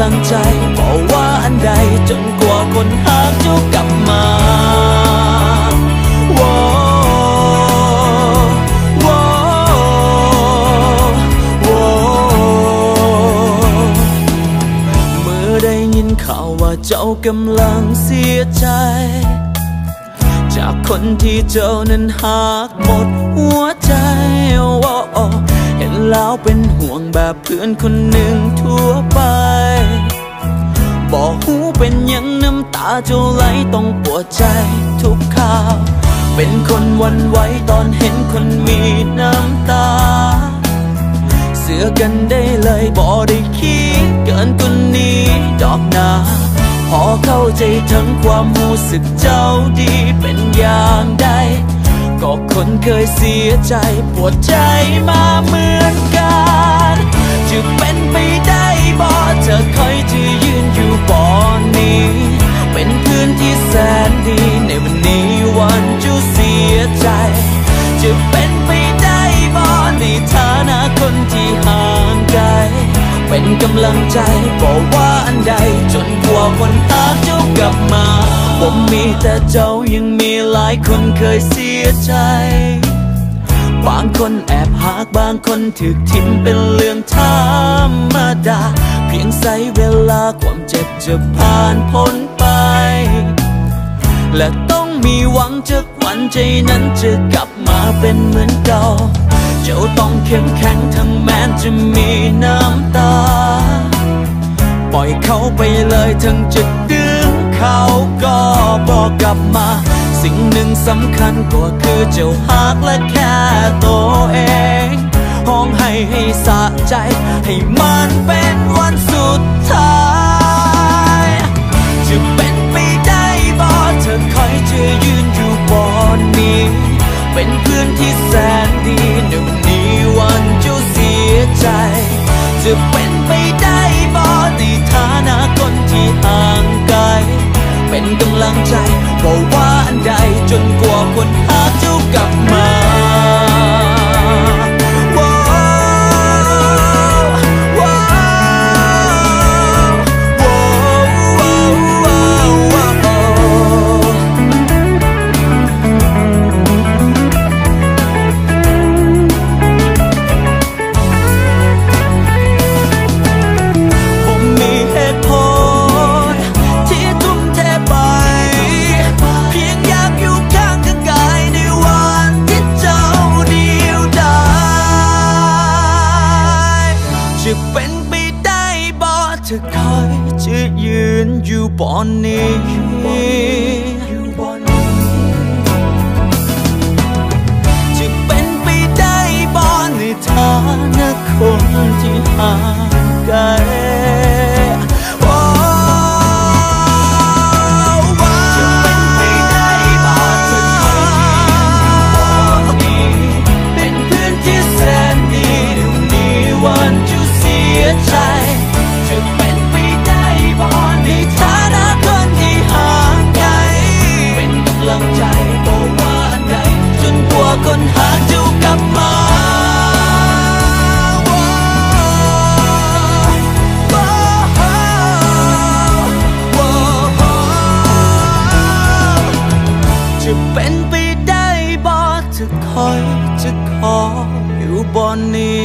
ลังใจบอกว่าอันใดจนกว่าคนหาเจ้ากลับมาเมื่อได้ยินข่าวว่าเจ้ากำลังเสียใจจากคนที่เจ้านั้นหักหมดหัวใจเห็นแล้วเป็นห่วงแบบเพื่อนคนหนึ่งทั่วไปบอกหูเป็นยังน้ำตาเจ้าไหลต้องปวดใจทุกข่าวเป็นคนหวั่นไหวตอนเห็นคนมีน้ำตาเสือกันได้เลยบอกได้คิดเกินกว่านี้ดอกนาพอเข้าใจถึงความรู้สึกเจ้าดีเป็นอย่างใดก็คนเคยเสียใจปวดใจมาเหมือนกันจะเป็นไปได้บ่เธอเคยจะยืนอยู่บ่อนี้เป็นเพื่อนที่แสนดีในวันนี้วันจะเสียใจจะเป็นไปได้บ่ในฐานะคนที่ห่างไกลเป็นกำลังใจบอกว่าอันใดจนกว่าคนหาเจ้ากลับมาผมมีแต่เจ้ายังมีหลายคนเคยเสียใจบางคนแอบหักบางคนถูกทิ้งเป็นเรื่องธรรมดาเพียงใช้เวลาความเจ็บจะผ่านพ้นไปและต้องมีหวังจากวันใจนั้นจะกลับมาเป็นเหมือนเก่าเจ้าต้องเข้มแข็งทั้งแม้จะมีน้ำตาปล่อยเขาไปเลยทั้งจะดึงเขาก็บอกกลับมาสิ่งหนึ่งสำคัญก็คือเจ้าหักและแค่ตัวเองห้องให้สะใจให้มันเป็นวันสุดท้ายจะเป็นไปได้บ่เธอคอยจะยืนอยู่บนนี้เป็นเพื่อนที่แสนดีในวันนี้วันจะเสียใจจะเป็นไปได้บ่ในฐานะคนที่ห่างไกลเป็นกำลังใจบอกว่าอันใดจนกว่าคนหาเจ้ากลับมาจะเป็นไปได้บ่เธอคอยจะยืนอยู่บนนี้จะเป็นไปได้บ่ในฐานะคนที่ห่างไกลจะเป็นไปได้บ่เธอคอยจะยืนอยู่บนนี้เป็นเพื่อนที่แสนดีเดี๋ยวนี้วันจะเสียใจจะเป็นไปได้บ่ในฐานะคนที่ห่างไกลเป็นกำลังใจบอกว่าอันใดจนกว่าคนหาเจ้ากลับมาจะเป็นไปได้บ่จะคอยจะขออยู่บนนี้